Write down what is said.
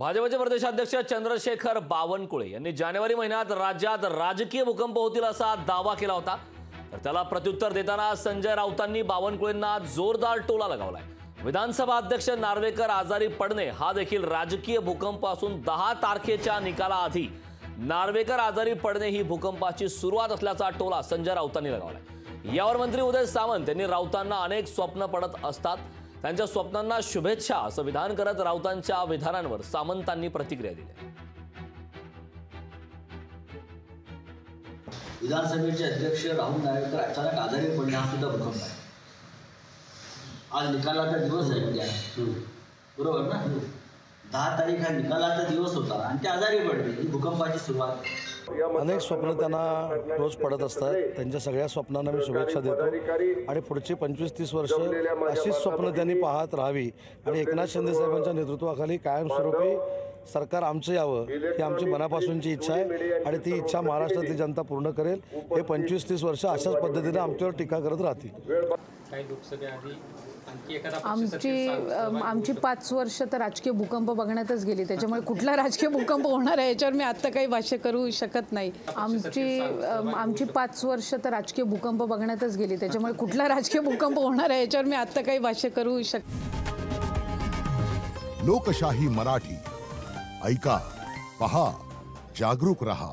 भाजपचे प्रदेशाध्यक्ष चंद्रशेखर बावनकुळे यांनी जानेवारी महिन्यात राज्यात राजकीय भूकंप होतील असा दावा केला होता। तर त्याला प्रत्युत्तर देताना संजय राऊतांनी बावनकुळेंना जोरदार टोला लगावलाय। विधानसभा अध्यक्ष नार्वेकर आजारी पडणे हा देखील राजकीय भूकंप असून 10 तारखेच्या निकालाआधी नार्वेकर आजारी पडणे ही भूकंपाची सुरुवात असल्याचा टोला संजय राऊतांनी लगावलाय। यावर मंत्री उदय सामंत यांनी राऊतांना अनेक स्वप्न पडत असतात, त्यांच्या स्वप्नांना शुभेच्छा असं विधान करत राऊतांच्या विधानांवर सामंतांनी प्रतिक्रिया दिली। विधानसभेचे अध्यक्ष राहुल नार्वेकर अचानक आजारी पडणे हा सुद्धा भूकंप आहे। आज निकालाचा दिवस आहे उद्या, बरोबर ना? 10 तारीख हा निकालाचा दिवस होता आणि ते आजारी पडले, ही भूकंपाची सुरुवात आहे। अनेक स्वप्न त्यांना रोज पडत असतात, त्यांच्या सगळ्या स्वप्नांना मी शुभेच्छा देतो आणि पुढची 25-30 वर्ष अशीच स्वप्न त्यांनी पाहत राहावी आणि एकनाथ शिंदे साहेबांच्या नेतृत्वाखाली कायमस्वरूपी सरकार आमचं यावं ही आमची मनापासूनची इच्छा आहे आणि ती इच्छा महाराष्ट्रातली जनता पूर्ण करेल। हे 25-30 वर्ष अशाच पद्धतीने आमच्यावर टीका करत राहतील। आमची 5 वर्ष तर राजकीय भूकंप बघण्यातच गेली, त्याच्यामुळे कुठला राजकीय भूकंप होणार आहे याच्यावर मी आता काही भाष्य करू शकत नाही। आमची 5 वर्ष तर राजकीय भूकंप बघण्यातच गेली, त्याच्यामुळे कुठला राजकीय भूकंप होणार आहे याच्यावर मी आता काही भाष्य करू लोकशाही मराठी ऐका, पहा, जागरूक रहा।